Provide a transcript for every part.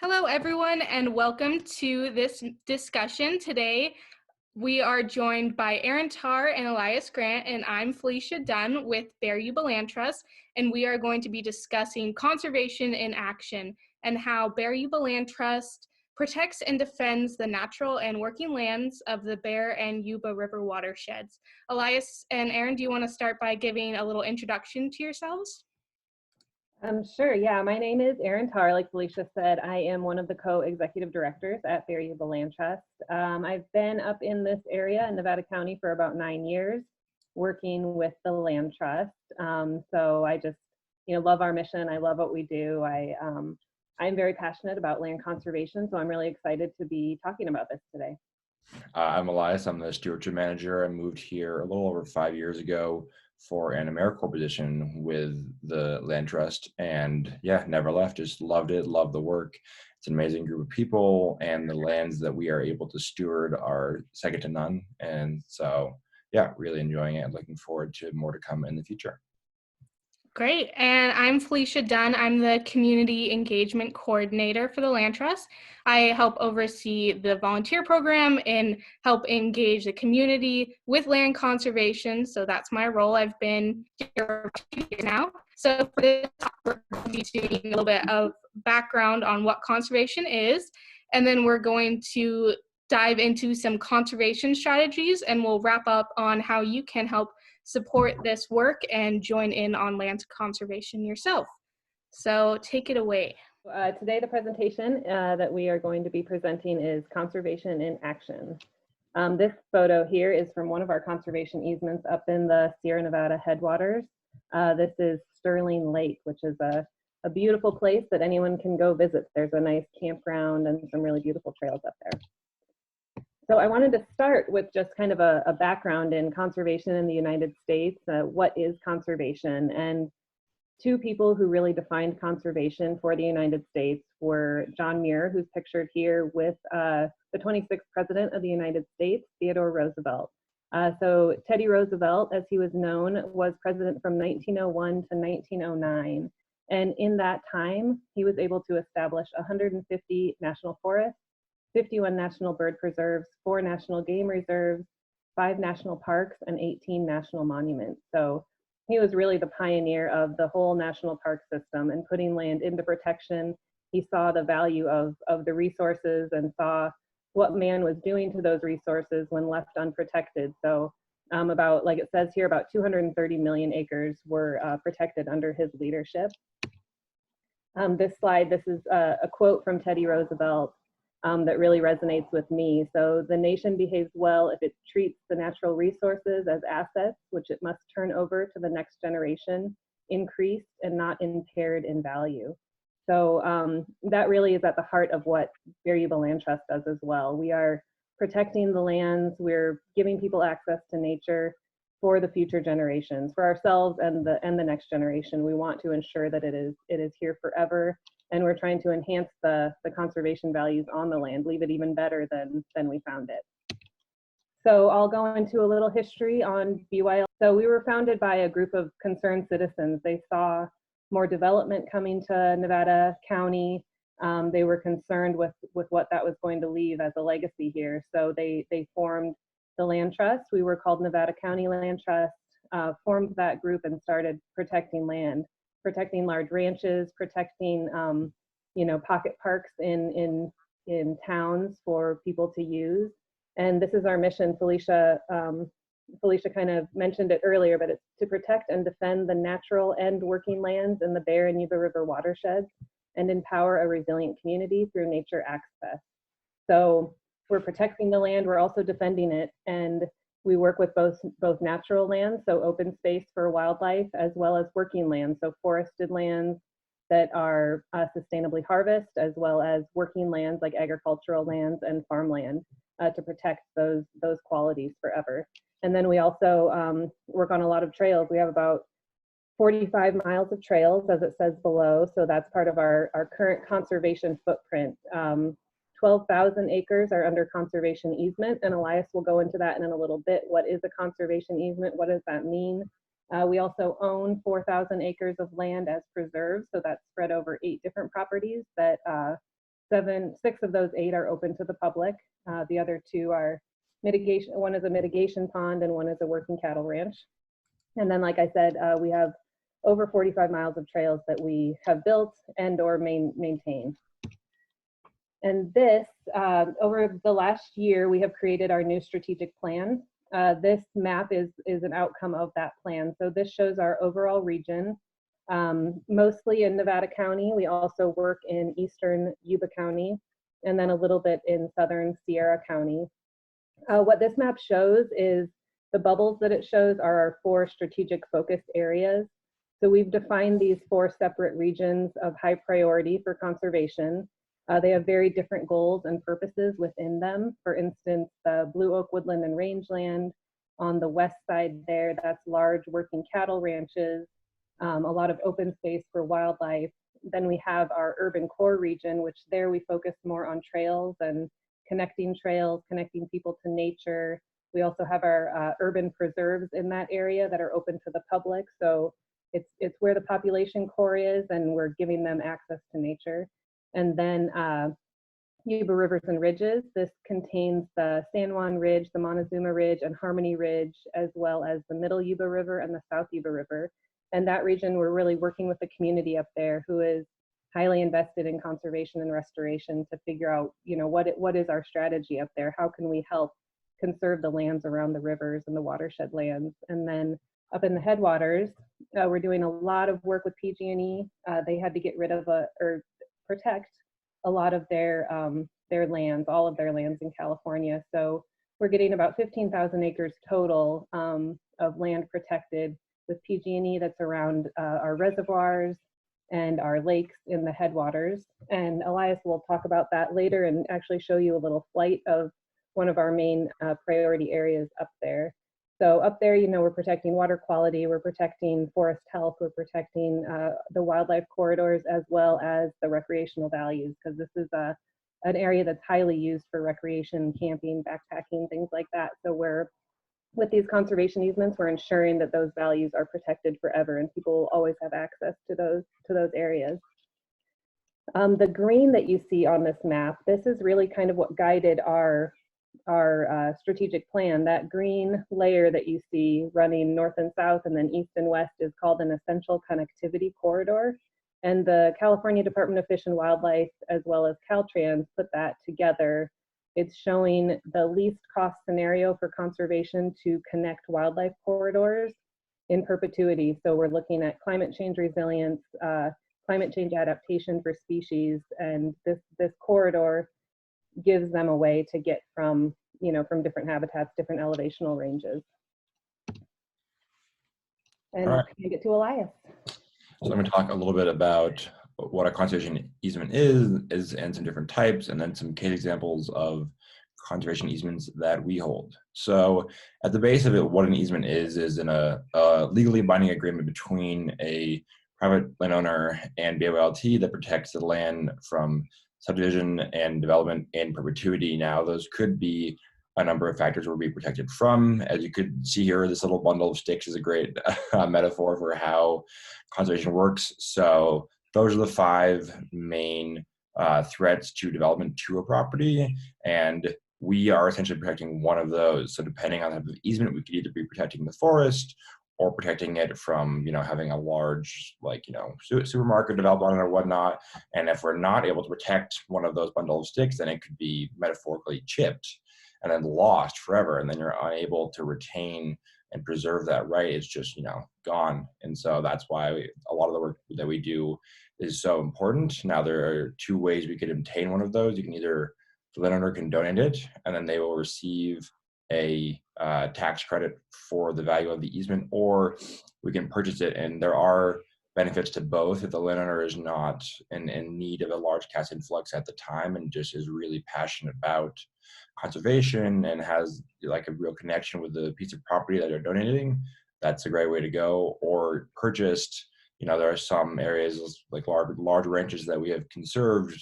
Hello, everyone, and welcome to this discussion. Today, we are joined by Erin Tarr and Elias Grant, and I'm Felicia Dunn with Bear Yuba Land Trust, and we are going to be discussing conservation in action and how Bear Yuba Land Trust protects and defends the natural and working lands of the Bear and Yuba River watersheds. Elias and Erin, do you want to start by giving a little introduction to yourselves? Sure. Yeah, my name is Erin Tarr. Like Felicia said, I am one of the co-executive directors at Bear Yuba Land Trust. I've been up in this area in Nevada County for about 9 years, working with the Land Trust. So I just, love our mission. I love what we do. I'm very passionate about land conservation, so I'm really excited to be talking about this today. I'm Elias. I'm the Stewardship Manager. I moved here a little over 5 years ago for an AmeriCorps position with the Land Trust, and yeah, never left. Just loved it, loved the work. It's an amazing group of people, and the lands that we are able to steward are second to none. And so, yeah, really enjoying it and looking forward to more to come in the future. Great. And I'm Felicia Dunn. I'm the Community Engagement Coordinator for the Land Trust. I help oversee the volunteer program and help engage the community with land conservation. So that's my role. I've been here for 2 years now. So for this talk, we're going to be doing a little bit of background on what conservation is, and then we're going to dive into some conservation strategies, and we'll wrap up on how you can help support this work and join in on land conservation yourself. So take it away. Today, the presentation that we are going to be presenting is Conservation in Action. This photo here is from one of our conservation easements up in the Sierra Nevada headwaters. This is Sterling Lake, which is a beautiful place that anyone can go visit. There's a nice campground and some really beautiful trails up there. So I wanted to start with just kind of a background in conservation in the United States. What is conservation? And two people who really defined conservation for the United States were John Muir, who's pictured here with the 26th President of the United States, Theodore Roosevelt. So Teddy Roosevelt, as he was known, was president from 1901 to 1909. And in that time, he was able to establish 150 national forests, 51 national bird preserves, 4 national game reserves, 5 national parks, and 18 national monuments. So he was really the pioneer of the whole national park system and putting land into protection. He saw the value of the resources and saw what man was doing to those resources when left unprotected. So about, like it says here, about 230 million acres were protected under his leadership. This slide, this is a quote from Teddy Roosevelt that really resonates with me. So the nation behaves well if it treats the natural resources as assets, which it must turn over to the next generation, increased and not impaired in value. So that really is at the heart of what Bear Yuba Land Trust does as well. We are protecting the lands, we're giving people access to nature for the future generations, for ourselves and the next generation. We want to ensure that it is here forever. And we're trying to enhance the conservation values on the land, leave it even better than we found it. So I'll go into a little history on BYL. So we were founded by a group of concerned citizens. They saw more development coming to Nevada County. They were concerned with what that was going to leave as a legacy here. So they formed the Land Trust. We were called Nevada County Land Trust, formed that group and started protecting land. Protecting large ranches, protecting pocket parks in towns for people to use. And this is our mission. Felicia kind of mentioned it earlier, but it's to protect and defend the natural and working lands in the Bear and Yuba River watersheds and empower a resilient community through nature access. So we're protecting the land, we're also defending it, and we work with both natural lands, so open space for wildlife, as well as working lands, so forested lands that are sustainably harvested, as well as working lands like agricultural lands and farmland to protect those qualities forever. And then we also work on a lot of trails. We have about 45 miles of trails, as it says below, so that's part of our current conservation footprint. 12,000 acres are under conservation easement, and Elias will go into that in a little bit. What is a conservation easement? What does that mean? We also own 4,000 acres of land as preserves, so that's spread over 8 different properties that 6 of those 8 are open to the public. The other 2 are mitigation. One is a mitigation pond and one is a working cattle ranch. And then, like I said, we have over 45 miles of trails that we have built and or maintained. And this, over the last year, we have created our new strategic plan. This map is an outcome of that plan. So this shows our overall region, mostly in Nevada County. We also work in eastern Yuba County, and then a little bit in southern Sierra County. What this map shows is the bubbles that it shows are our 4 strategic focused areas. So we've defined these 4 separate regions of high priority for conservation. They have very different goals and purposes within them. For instance, the Blue Oak Woodland and Rangeland on the west side there, that's large working cattle ranches, a lot of open space for wildlife. Then we have our urban core region, which there we focus more on trails and connecting trails, connecting people to nature. We also have our urban preserves in that area that are open to the public. So it's where the population core is, and we're giving them access to nature. And then Yuba Rivers and Ridges. This contains the San Juan Ridge, the Montezuma Ridge, and Harmony Ridge, as well as the Middle Yuba River and the South Yuba River. And that region, we're really working with the community up there who is highly invested in conservation and restoration to figure out, you know, what is our strategy up there? How can we help conserve the lands around the rivers and the watershed lands? And then up in the headwaters, we're doing a lot of work with PG&E. They had to get rid of or protect a lot of their lands, all of their lands in California. So we're getting about 15,000 acres total of land protected with PG&E that's around our reservoirs and our lakes in the headwaters. And Elias will talk about that later and actually show you a little flight of one of our main priority areas up there. So up there, you know, we're protecting water quality, we're protecting forest health, we're protecting the wildlife corridors, as well as the recreational values, because this is an area that's highly used for recreation, camping, backpacking, things like that. So with these conservation easements, we're ensuring that those values are protected forever and people will always have access to those areas. The green that you see on this map, this is really kind of what guided our strategic plan. That green layer that you see running north and south and then east and west is called an essential connectivity corridor. And the California Department of Fish and Wildlife, as well as Caltrans, put that together. It's showing the least cost scenario for conservation to connect wildlife corridors in perpetuity. So we're looking at climate change resilience, climate change adaptation for species, and this corridor gives them a way to get from, you know, from different habitats, different elevational ranges. And All right. can I get to Elias? So I'm going to talk a little bit about what a conservation easement is and some different types, and then some case examples of conservation easements that we hold. So at the base of it, what an easement is in a legally binding agreement between a private landowner and BYLT that protects the land from subdivision and development in perpetuity. Now, those could be a number of factors we'll be protected from. As you could see here, this little bundle of sticks is a great metaphor for how conservation works. So those are the 5 main threats to development to a property, and we are essentially protecting one of those. So depending on the type of easement, we could either be protecting the forest or protecting it from, you know, having a large, like, you know, supermarket developed on it or whatnot. And if we're not able to protect one of those bundle of sticks, then it could be metaphorically chipped and then lost forever. And then you're unable to retain and preserve that right. It's just, you know, gone. And so that's why a lot of the work that we do is so important. Now, there are 2 ways we could obtain one of those. You can either, the landowner can donate it, and then they will receive a tax credit for the value of the easement, or we can purchase it. And there are benefits to both if the landowner is not in need of a large cash influx at the time and just is really passionate about conservation and has like a real connection with the piece of property that they're donating. That's a great way to go. Or purchased, you know, there are some areas like large ranches that we have conserved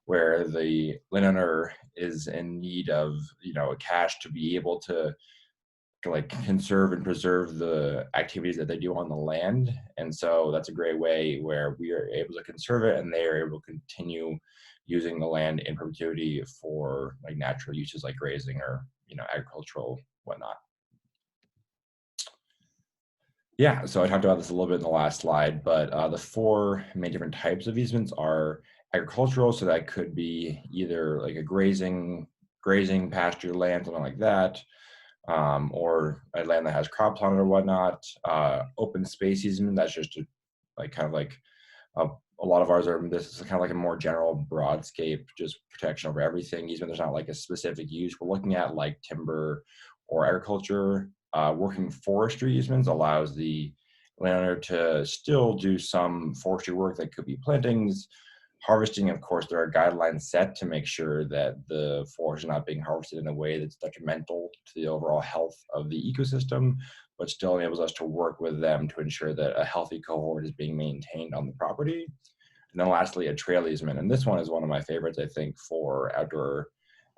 where the landowner is in need of, you know, cash to be able to like conserve and preserve the activities that they do on the land. And so that's a great way where we are able to conserve it and they are able to continue using the land in perpetuity for like natural uses like grazing or, agricultural whatnot. Yeah, so I talked about this a little bit in the last slide, but the four main different types of easements are agricultural, so that could be either like a grazing pasture land, something like that, or a land that has crops on it or whatnot. Open space easement, that's just a lot of ours are, this is kind of like a more general broadscape, just protection over everything. Easement, there's not like a specific use we're looking at, like timber or agriculture. Working forestry easements allows the landowner to still do some forestry work that could be plantings, harvesting. Of course, there are guidelines set to make sure that the forest is not being harvested in a way that's detrimental to the overall health of the ecosystem, but still enables us to work with them to ensure that a healthy cohort is being maintained on the property. And then lastly, a trail easement. And this one is one of my favorites, I think, for outdoor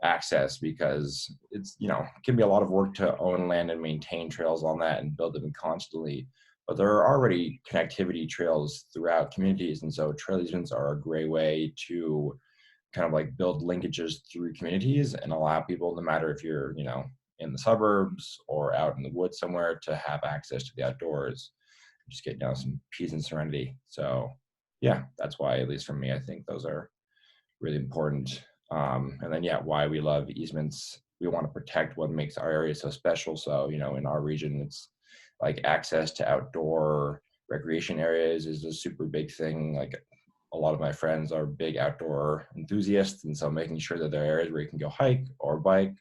access, because it's, it can be a lot of work to own land and maintain trails on that and build them constantly. But there are already connectivity trails throughout communities. And so trail easements are a great way to kind of like build linkages through communities and allow people, no matter if you're, in the suburbs or out in the woods somewhere, to have access to the outdoors, just get some peace and serenity. So yeah, that's why, at least for me, I think those are really important. And then, why we love easements. We want to protect what makes our area so special. So, in our region, it's like access to outdoor recreation areas is a super big thing. Like a lot of my friends are big outdoor enthusiasts. And so making sure that there are areas where you can go hike or bike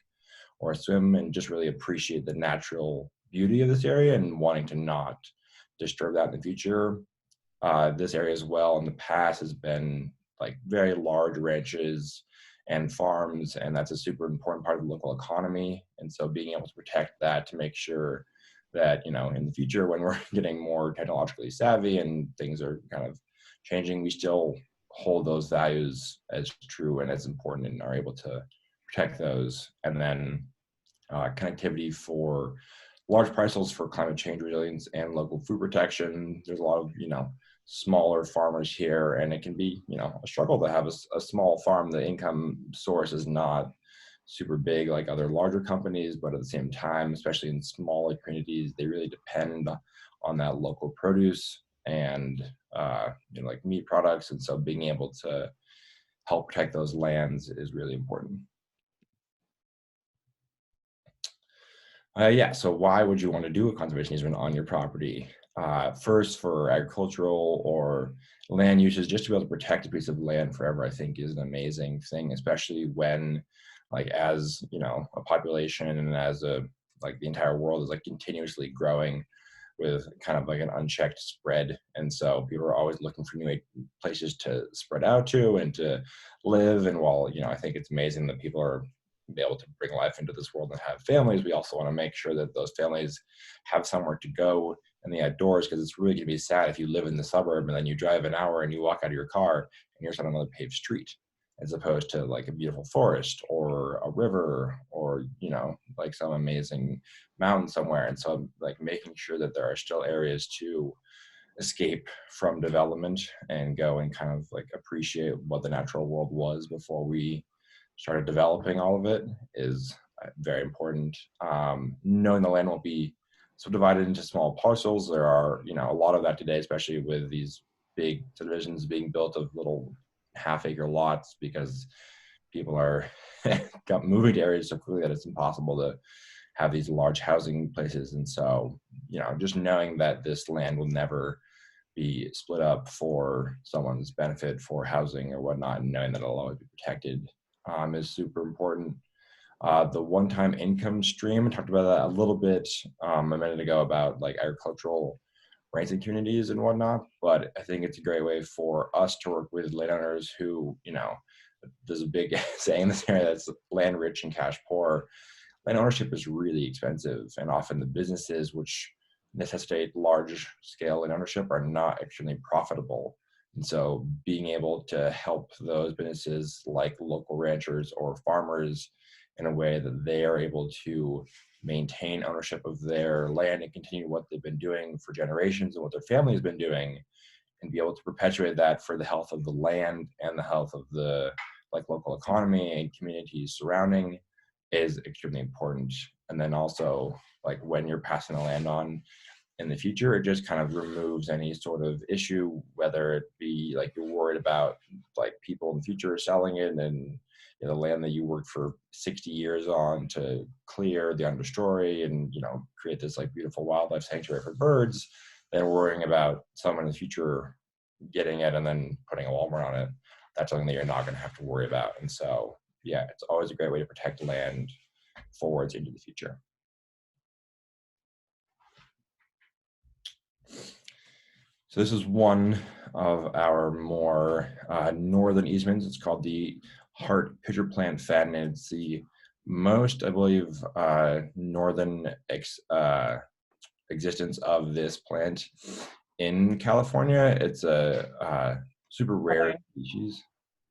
or swim and just really appreciate the natural beauty of this area and wanting to not disturb that in the future. This area as well in the past has been like very large ranches and farms, and that's a super important part of the local economy. And so being able to protect that to make sure that, in the future, when we're getting more technologically savvy and things are kind of changing, we still hold those values as true and as important and are able to protect those. And then connectivity for large parcels for climate change resilience and local food protection. There's a lot of, smaller farmers here, and it can be, a struggle to have a small farm. The income source is not super big like other larger companies, but at the same time, especially in smaller communities, they really depend on that local produce and, like meat products. And so being able to help protect those lands is really important. So why would you want to do a conservation easement on your property? First, for agricultural or land uses, just to be able to protect a piece of land forever, I think is an amazing thing, especially when, like, as a population and as the entire world is like continuously growing with kind of like an unchecked spread. And so people are always looking for new places to spread out to and to live. And while, I think it's amazing that people are able to bring life into this world and have families, we also want to make sure that those families have somewhere to go in the outdoors, because it's really going to be sad if you live in the suburb and then you drive an hour and you walk out of your car and you're on another paved street, as opposed to like a beautiful forest or a river or, like some amazing mountain somewhere. And so like making sure that there are still areas to escape from development and go and kind of like appreciate what the natural world was before we started developing all of it is very important. Knowing the land won't be subdivided into small parcels. There are, a lot of that today, especially with these big subdivisions being built of little half-acre lots, because people are moving to areas so quickly that it's impossible to have these large housing places. And so, just knowing that this land will never be split up for someone's benefit for housing or whatnot, and knowing that it'll always be protected is super important. The one-time income stream, I talked about that a little bit a minute ago about like agricultural ranching communities and whatnot, but I think it's a great way for us to work with landowners who, there's a big saying in this area that's land rich and cash poor. Land ownership is really expensive, and often the businesses which necessitate large scale land ownership are not extremely profitable. And so being able to help those businesses like local ranchers or farmers in a way that they are able to maintain ownership of their land and continue what they've been doing for generations and what their family has been doing, and be able to perpetuate that for the health of the land and the health of the like local economy and communities surrounding is extremely important. And then also like when you're passing the land on in the future, it just kind of removes any sort of issue, whether it be like you're worried about like people in the future selling it and the land that you worked for 60 years on to clear the understory and create this like beautiful wildlife sanctuary for birds, then worrying about someone in the future getting it and then putting a Walmart on it. That's something that you're not going to have to worry about. And so yeah, it's always a great way to protect land forwards into the future. So this is one of our more northern easements. It's called the Hart Pitcher Plant Fen, and it's the most, I believe, northern existence of this plant in California. It's a super rare species.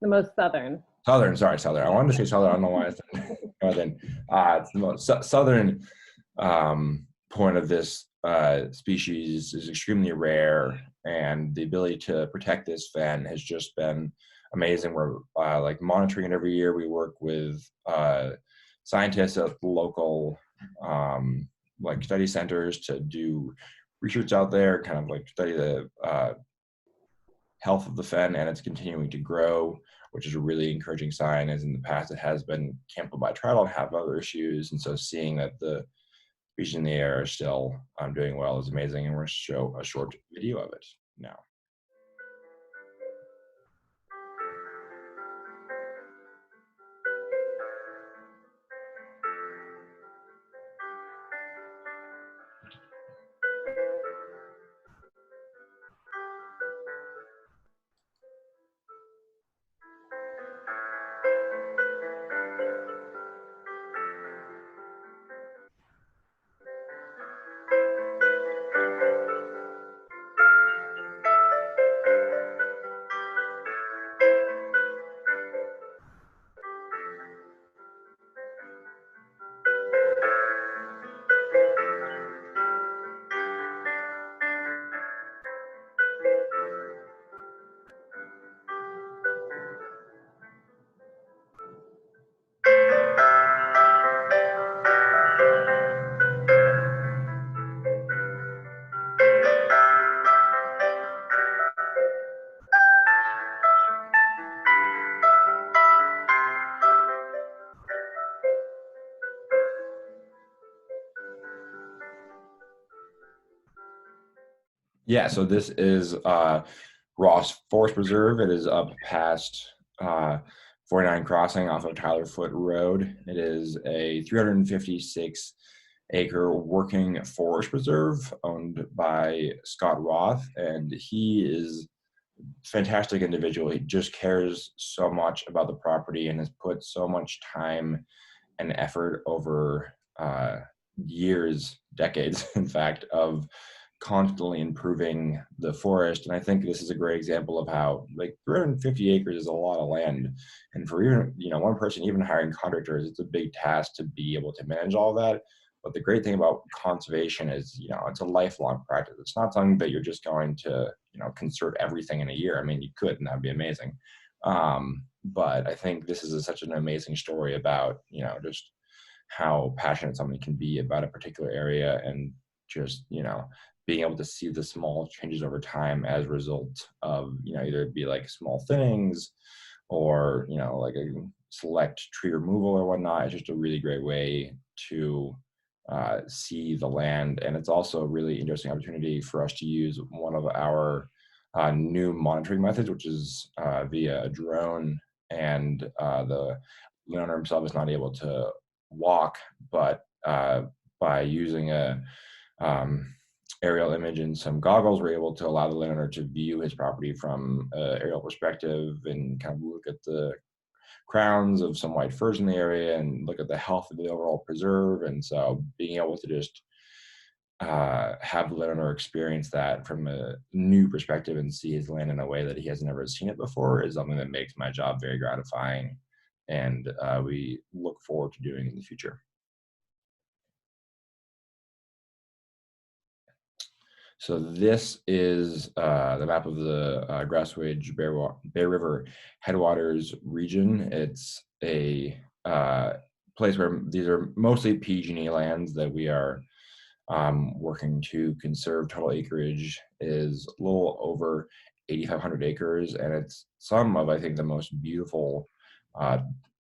The most southern. Southern, sorry, southern. I wanted to say southern. I don't know why I said northern. It's the most southern point of this species is extremely rare, and the ability to protect this fen has just been amazing. We're like monitoring it every year. We work with scientists at local like study centers to do research out there, kind of like study the health of the fen, and it's continuing to grow, which is a really encouraging sign, as in the past it has been canceled by trial and have other issues. And so seeing that the species in the air are still doing well is amazing, and we're going to show a short video of it now. Yeah, so this is Ross Forest Preserve. It is up past 49 Crossing off of Tyler Foote Road. It is a 356-acre working forest preserve owned by Scott Roth, and he is a fantastic individual. He just cares so much about the property and has put so much time and effort over years, decades, in fact, of constantly improving the forest. And I think this is a great example of how like 350 acres is a lot of land, and for even one person, even hiring contractors, it's a big task to be able to manage all that. But the great thing about conservation is it's a lifelong practice. It's not something that you're just going to conserve everything in a year. I mean, you could, and that'd be amazing, but I think this is such an amazing story about just how passionate somebody can be about a particular area, and just being able to see the small changes over time as a result of either it be like small thinnings or like a select tree removal or whatnot. It's just a really great way to see the land, and it's also a really interesting opportunity for us to use one of our new monitoring methods, which is via a drone. And the owner himself is not able to walk, but by using a aerial image and some goggles, we're able to allow the landowner to view his property from an aerial perspective and kind of look at the crowns of some white firs in the area and look at the health of the overall preserve. And so being able to just have the landowner experience that from a new perspective and see his land in a way that he has never seen it before is something that makes my job very gratifying, and we look forward to doing in the future. So this is the map of the Grasswedge Bear River headwaters region. It's a place where these are mostly PG&E lands that we are working to conserve. Total acreage is a little over 8,500 acres, and it's some of, I think, the most beautiful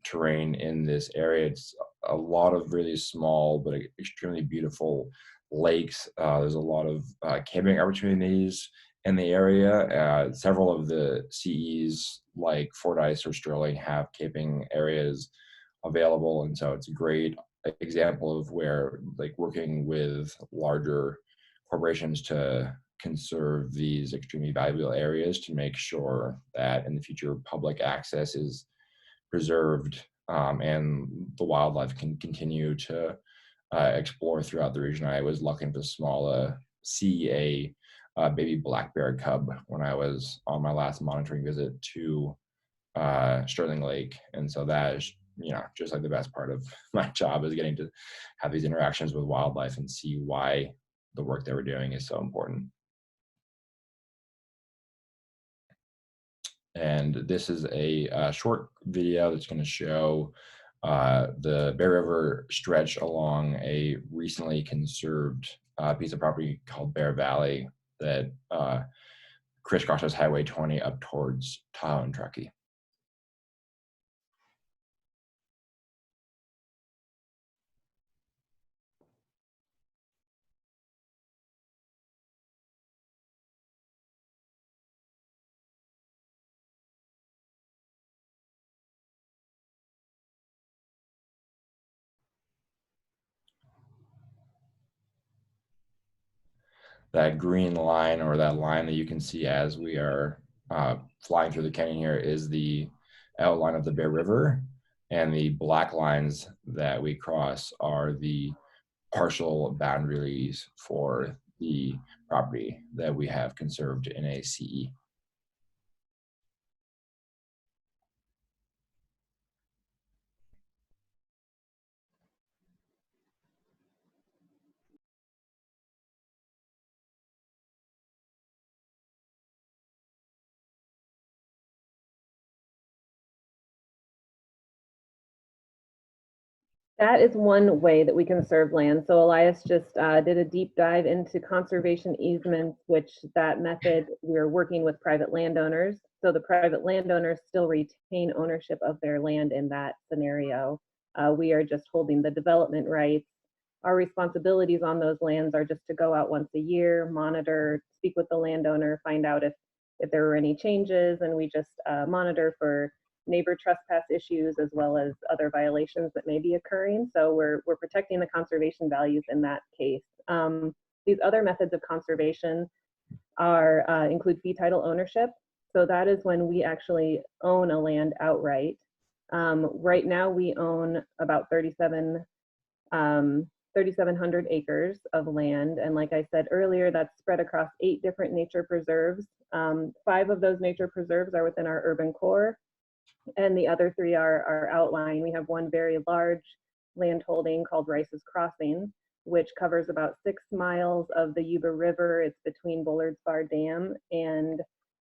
terrain in this area. It's a lot of really small but extremely beautiful lakes. There's a lot of camping opportunities in the area. Several of the CEs like Fordyce or Sterling have camping areas available, and so it's a great example of where like working with larger corporations to conserve these extremely valuable areas to make sure that in the future public access is preserved, and the wildlife can continue to explore throughout the region. I was lucky to see a baby black bear cub when I was on my last monitoring visit to Sterling Lake, and so that is, you know, just like the best part of my job is getting to have these interactions with wildlife and see why the work that we're doing is so important. And this is a short video that's going to show the Bear River stretch along a recently conserved piece of property called Bear Valley that crisscrosses Highway 20 up towards Tahoe and Truckee. That green line, or that line that you can see as we are flying through the canyon here, is the outline of the Bear River, and the black lines that we cross are the partial boundaries for the property that we have conserved in a CE. That is one way that we conserve land. So Elias just did a deep dive into conservation easements, which that method we're working with private landowners. So the private landowners still retain ownership of their land in that scenario. We are just holding the development rights. Our responsibilities on those lands are just to go out once a year, monitor, speak with the landowner, find out if there were any changes, and we just monitor for neighbor trespass issues as well as other violations that may be occurring. So we're protecting the conservation values in that case. These other methods of conservation are include fee title ownership. So that is when we actually own a land outright. Right now we own about 3,700 acres of land. And like I said earlier, that's spread across 8 different nature preserves. 5 of those nature preserves are within our urban core, and the other 3 are outlying. We have one very large land holding called Rice's Crossing, which covers about 6 miles of the Yuba River. It's between Bullard's Bar Dam and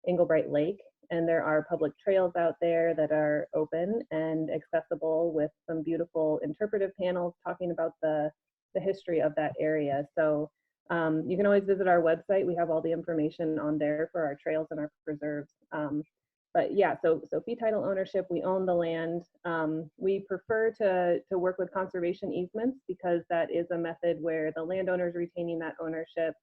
Englebright Lake, and there are public trails out there that are open and accessible with some beautiful interpretive panels talking about the history of that area. So you can always visit our website. We have all the information on there for our trails and our preserves. But yeah, so fee title ownership, we own the land. We prefer to work with conservation easements because that is a method where the landowners retaining that ownership,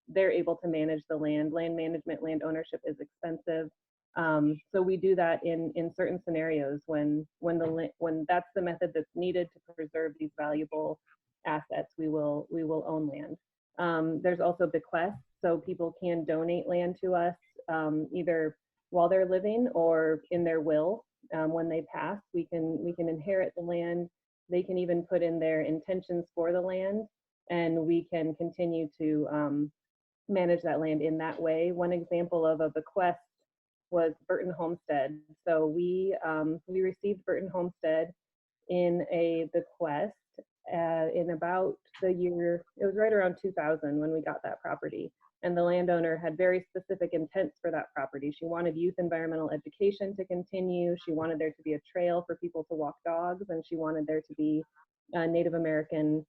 they're able to manage the land. Land management, land ownership is expensive. So we do that in certain scenarios when that's the method that's needed to preserve these valuable assets, we will own land. There's also bequests, so people can donate land to us either while they're living or in their will. When they pass, we can inherit the land. They can even put in their intentions for the land, and we can continue to manage that land in that way. One example of a bequest was Burton Homestead. So we received Burton Homestead in a bequest, in about the year, it was right around 2000 when we got that property. And the landowner had very specific intents for that property. She wanted youth environmental education to continue. She wanted there to be a trail for people to walk dogs, and she wanted there to be Native American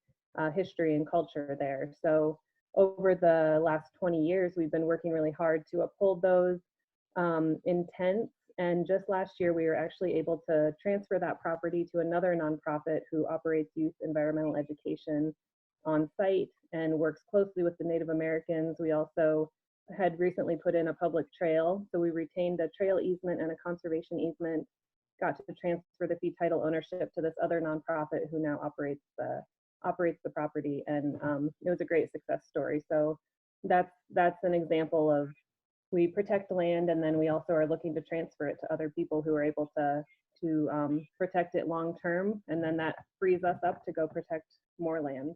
history and culture there. So over the last 20 years, we've been working really hard to uphold those intents. And just last year, we were actually able to transfer that property to another nonprofit who operates youth environmental education on site and works closely with the Native Americans. We also had recently put in a public trail. So we retained a trail easement and a conservation easement, got to transfer the fee title ownership to this other nonprofit who now operates the property. And it was a great success story. So that's an example of, we protect land, and then we also are looking to transfer it to other people who are able to protect it long term, and then that frees us up to go protect more land.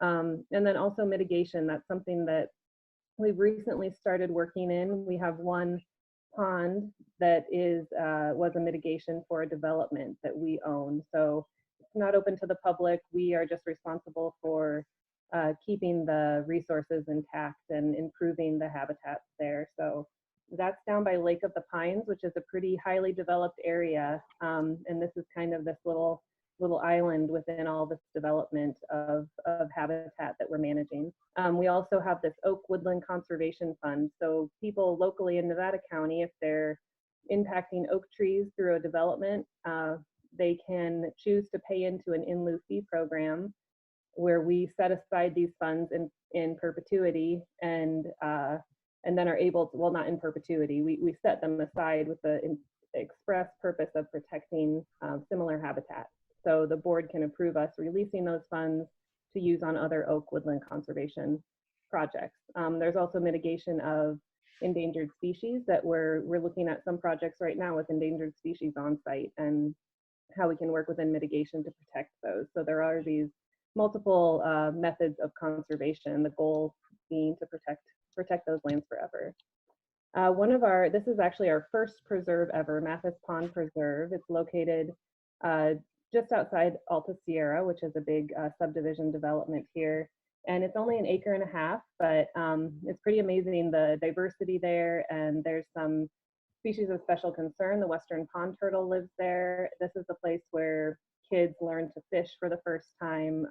And then also mitigation, that's something that we've recently started working in. We have one pond that was a mitigation for a development that we own. So it's not open to the public. We are just responsible for keeping the resources intact and improving the habitats there. So that's down by Lake of the Pines, which is a pretty highly developed area. And this is kind of this little island within all this development of habitat that we're managing. We also have this Oak Woodland Conservation Fund. So people locally in Nevada County, if they're impacting oak trees through a development, they can choose to pay into an in lieu fee program where we set aside these funds in perpetuity, and then are able to, well, not in perpetuity, we set them aside with the express purpose of protecting similar habitat. So the board can approve us releasing those funds to use on other oak woodland conservation projects. There's also mitigation of endangered species that we're looking at some projects right now with endangered species on site and how we can work within mitigation to protect those. So there are these multiple methods of conservation, the goal being to protect those lands forever. This is actually our first preserve ever, Mathis Pond Preserve. It's located just outside Alta Sierra, which is a big subdivision development here. And it's only 1.5 acres, but it's pretty amazing, the diversity there. And there's some species of special concern. The western pond turtle lives there. This is the place where kids learn to fish for the first time.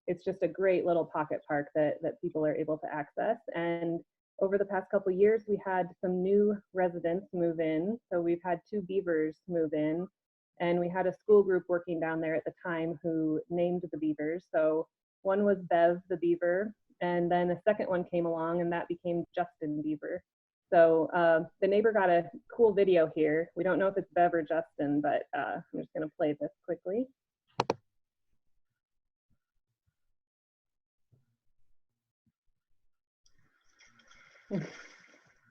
It's just a great little pocket park that people are able to access. And over the past couple of years, we had some new residents move in. So we've had 2 beavers move in, and we had a school group working down there at the time who named the beavers. So one was Bev the beaver, and then a second one came along, and that became Justin Beaver. So the neighbor got a cool video here. We don't know if it's Bev or Justin, but I'm just going to play this quickly. Okay,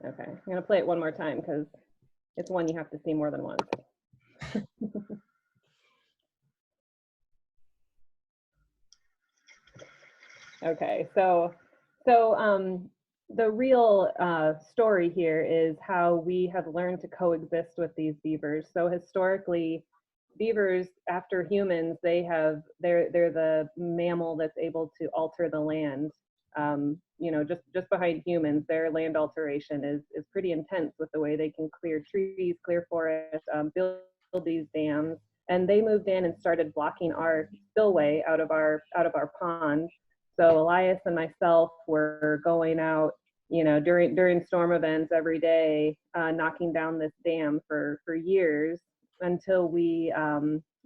I'm going to play it one more time because it's one you have to see more than once. Okay, so the real story here is how we have learned to coexist with these beavers. So historically, beavers, after humans, they're the mammal that's able to alter the land. You know, just behind humans, their land alteration is pretty intense with the way they can clear trees, clear forests, build these dams. And they moved in and started blocking our spillway out of our pond. So Elias and myself were going out, you know, during storm events every day, knocking down this dam for years until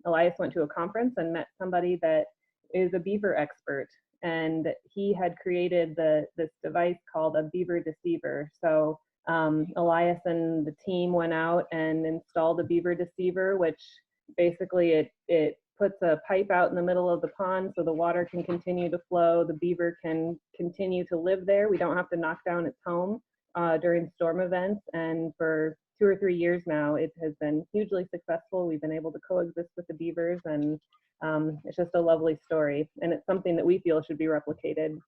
Elias went to a conference and met somebody that is a beaver expert. And he had created this device called a beaver deceiver. So Elias and the team went out and installed a beaver deceiver, which basically it puts a pipe out in the middle of the pond so the water can continue to flow. The beaver can continue to live there. We don't have to knock down its home during storm events. And for 2 or 3 years now, it has been hugely successful. We've been able to coexist with the beavers, and it's just a lovely story. And it's something that we feel should be replicated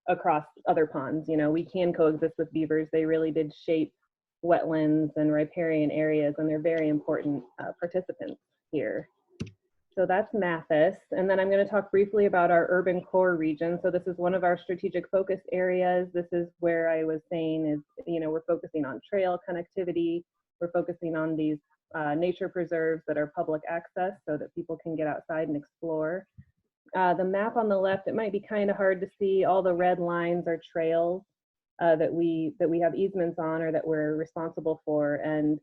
across other ponds. You know, we can coexist with beavers. They really did shape wetlands and riparian areas, and they're very important participants here. So that's Mathis. And then I'm going to talk briefly about our urban core region. So this is one of our strategic focus areas. This is where I was saying is, we're focusing on trail connectivity. We're focusing on these nature preserves that are public access so that people can get outside and explore. The map on the left, it might be kind of hard to see. All the red lines are trails that we have easements on or that we're responsible for. And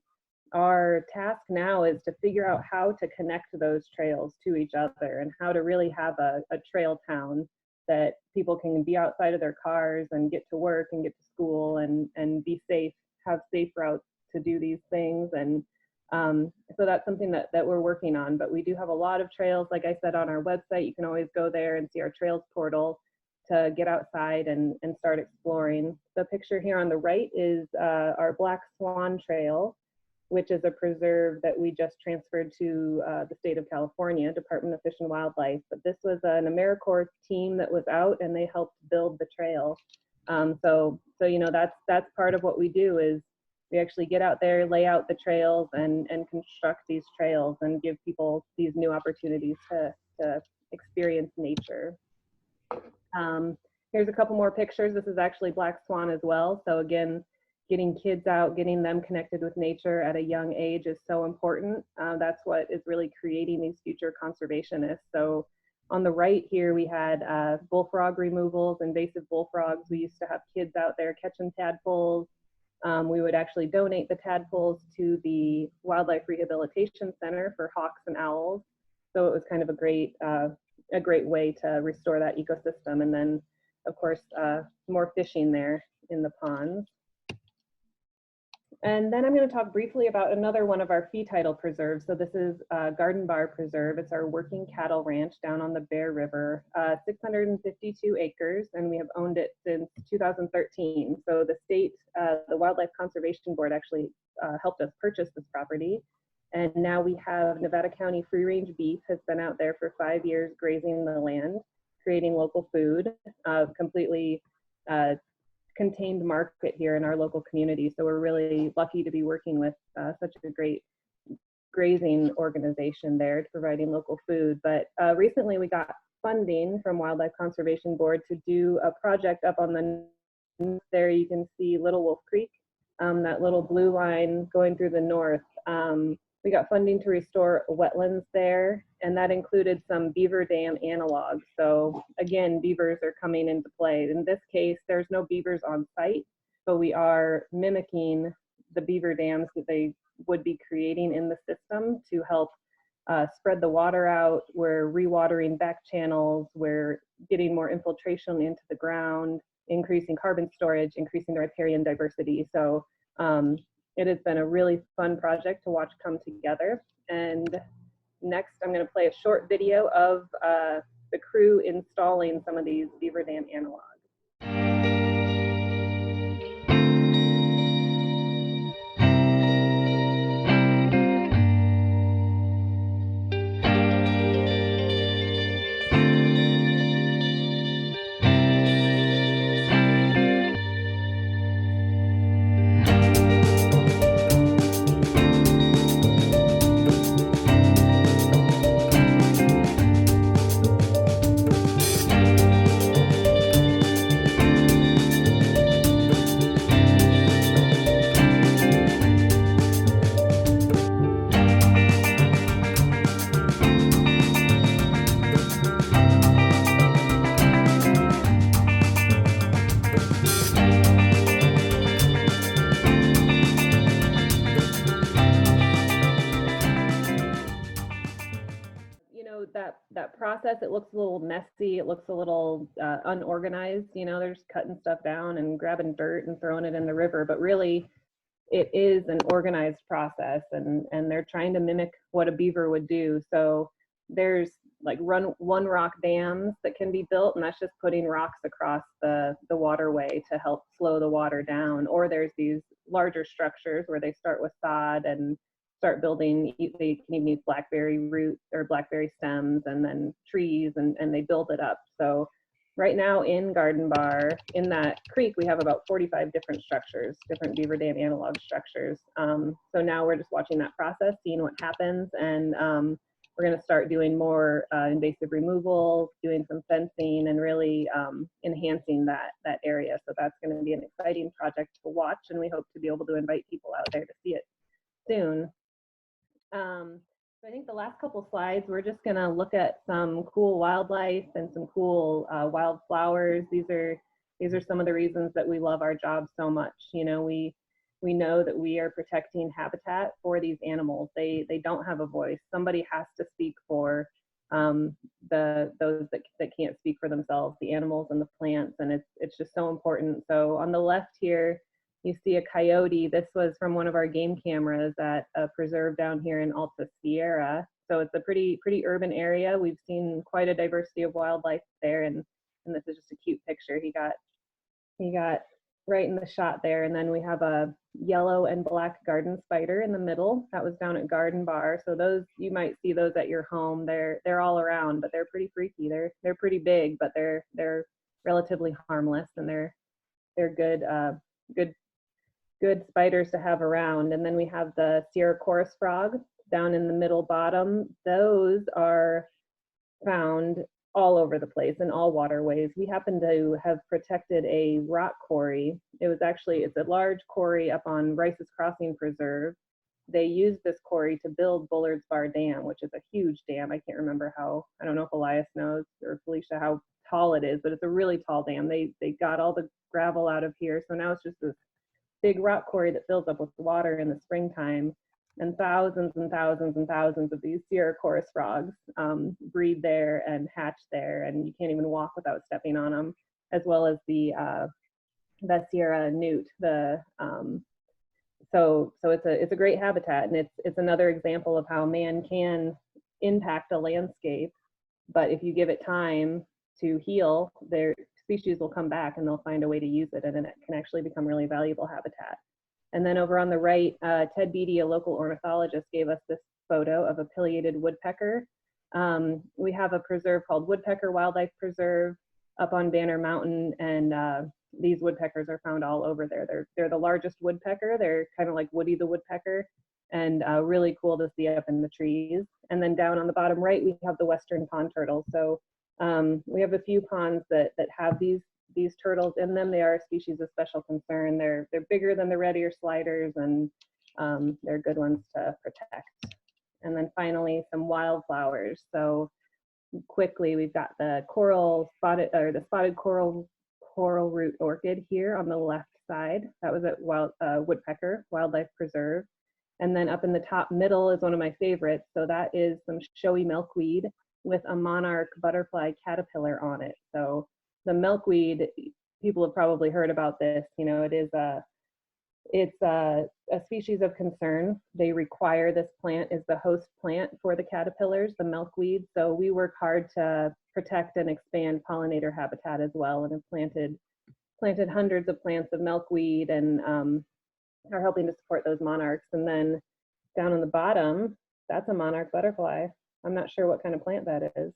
our task now is to figure out how to connect those trails to each other and how to really have a trail town that people can be outside of their cars and get to work and get to school and be safe, have safe routes to do these things. And so that's something that we're working on. But we do have a lot of trails, like I said, on our website. You can always go there and see our trails portal to get outside and start exploring. The picture here on the right is our Black Swan Trail, which is a preserve that we just transferred to the state of California, Department of Fish and Wildlife. But this was an AmeriCorps team that was out and they helped build the trail. So that's part of what we do is we actually get out there, lay out the trails and construct these trails and give people these new opportunities to experience nature. Here's a couple more pictures. This is actually Black Swan as well. So again, getting kids out, getting them connected with nature at a young age is so important. That's what is really creating these future conservationists. So on the right here, we had bullfrog removals, invasive bullfrogs. We used to have kids out there catching tadpoles. We would actually donate the tadpoles to the Wildlife Rehabilitation Center for hawks and owls. So it was kind of a great way to restore that ecosystem. And then, of course, more fishing there in the ponds. And then I'm going to talk briefly about another one of our fee title preserves. So this is Garden Bar Preserve. It's our working cattle ranch down on the Bear River, 652 acres, and we have owned it since 2013. So the state, the Wildlife Conservation Board actually helped us purchase this property. And now we have Nevada County Free Range Beef has been out there for 5 years grazing the land, creating local food, completely contained market here in our local community. So we're really lucky to be working with such a great grazing organization there, providing local food. But recently we got funding from Wildlife Conservation Board to do a project up on the there. You can see Little Wolf Creek, that little blue line going through the north. We got funding to restore wetlands there, and that included some Beaver Dam analogs. So again, beavers are coming into play. In this case, there's no beavers on site, but we are mimicking the beaver dams that they would be creating in the system to help spread the water out. We're rewatering back channels. We're getting more infiltration into the ground, increasing carbon storage, increasing the riparian diversity. So it has been a really fun project to watch come together. And next, I'm going to play a short video of the crew installing some of these Beaver Dam analogs. That process, it looks a little messy, it looks a little unorganized, they're just cutting stuff down and grabbing dirt and throwing it in the river, but really it is an organized process, and they're trying to mimic what a beaver would do. So there's like one rock dams that can be built, and that's just putting rocks across the waterway to help slow the water down. Or there's these larger structures where they start with sod and start building, they can even use blackberry root or blackberry stems and then trees, and they build it up. So right now in Garden Bar, in that creek, we have about 45 different structures, different Beaver Dam analog structures. So now we're just watching that process, seeing what happens. And we're going to start doing more invasive removal, doing some fencing, and really enhancing that area. So that's going to be an exciting project to watch, and we hope to be able to invite people out there to see it soon. So I think the last couple slides, we're just going to look at some cool wildlife and some cool wildflowers. These are some of the reasons that we love our job so much. You know, we know that we are protecting habitat for these animals. They don't have a voice. Somebody has to speak for those that can't speak for themselves, the animals and the plants, and it's just so important. So on the left here, you see a coyote. This was from one of our game cameras at a preserve down here in Alta Sierra. So it's a pretty urban area. We've seen quite a diversity of wildlife there, and this is just a cute picture. He got right in the shot there. And then we have a yellow and black garden spider in the middle. That was down at Garden Bar. So those, you might see those at your home. They're all around, but they're pretty freaky. They're pretty big, but they're relatively harmless, and they're good spiders to have around. And then we have the Sierra chorus frog down in the middle bottom. Those are found all over the place in all waterways. We happen to have protected a rock quarry. It's a large quarry up on Rice's Crossing Preserve. They used this quarry to build Bullard's Bar Dam, which is a huge dam. I can't remember I don't know if Elias knows or Felicia how tall it is, but it's a really tall dam. They got all the gravel out of here. So now it's just this big rock quarry that fills up with water in the springtime, and thousands and thousands and thousands of these Sierra chorus frogs breed there and hatch there, and you can't even walk without stepping on them, as well as the Sierra newt. So it's a great habitat, and it's another example of how man can impact a landscape, but if you give it time to heal, their species will come back and they'll find a way to use it, and then it can actually become really valuable habitat. And then over on the right, Ted Beatty, a local ornithologist, gave us this photo of a pileated woodpecker. We have a preserve called Woodpecker Wildlife Preserve up on Banner Mountain, and these woodpeckers are found all over there. They're the largest woodpecker. They're kind of like Woody the woodpecker, and really cool to see up in the trees. And then down on the bottom right, we have the western pond turtle. So we have a few ponds that have these turtles in them. They are a species of special concern. They're bigger than the red ear sliders, and they're good ones to protect. And then finally, some wildflowers. So quickly, we've got the spotted coral root orchid here on the left side. That was at Woodpecker Wildlife Preserve. And then up in the top middle is one of my favorites. So that is some showy milkweed with a monarch butterfly caterpillar on it. So the milkweed, people have probably heard about this. You know, it's a species of concern. They require this plant is the host plant for the caterpillars, the milkweed. So we work hard to protect and expand pollinator habitat as well, and have planted hundreds of plants of milkweed, and are helping to support those monarchs. And then down on the bottom, that's a monarch butterfly. I'm not sure what kind of plant that is,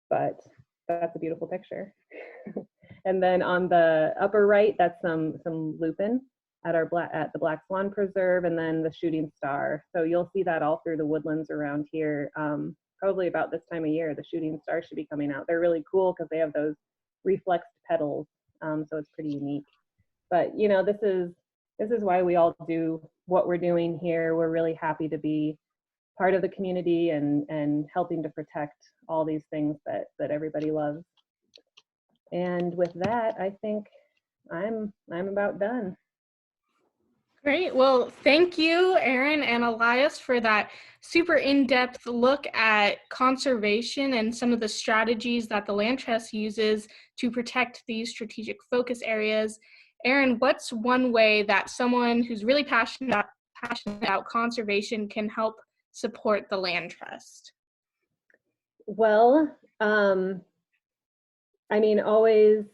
but that's a beautiful picture. And then on the upper right, that's some lupin at the Black Swan Preserve, and then the shooting star. So you'll see that all through the woodlands around here. Probably about this time of year, the shooting star should be coming out. They're really cool because they have those reflexed petals, so it's pretty unique. But you know, this is why we all do what we're doing here. We're really happy to be part of the community and helping to protect all these things that everybody loves. And with that, I think I'm about done. Great. Well, thank you, Erin and Elias, for that super in-depth look at conservation and some of the strategies that the Land Trust uses to protect these strategic focus areas. Erin, what's one way that someone who's really passionate about conservation can help support the Land Trust? Well, I mean, always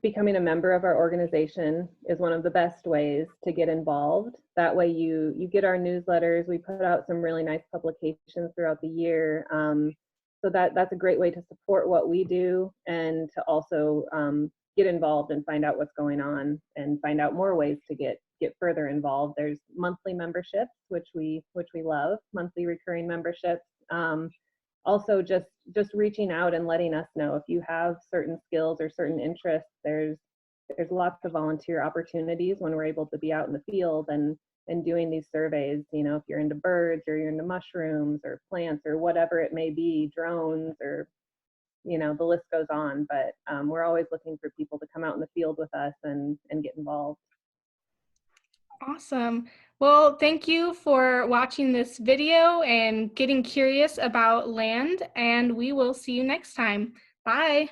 becoming a member of our organization is one of the best ways to get involved. That way you get our newsletters. We put out some really nice publications throughout the year. So that's a great way to support what we do, and to also get involved and find out what's going on and find out more ways to get further involved. There's monthly memberships, which we love, monthly recurring memberships. Also just reaching out and letting us know if you have certain skills or certain interests. There's lots of volunteer opportunities when we're able to be out in the field and doing these surveys. You know, if you're into birds or you're into mushrooms or plants or whatever it may be, drones, or, you know, the list goes on. But we're always looking for people to come out in the field with us and get involved. Awesome. Well, thank you for watching this video and getting curious about land, and we will see you next time. Bye.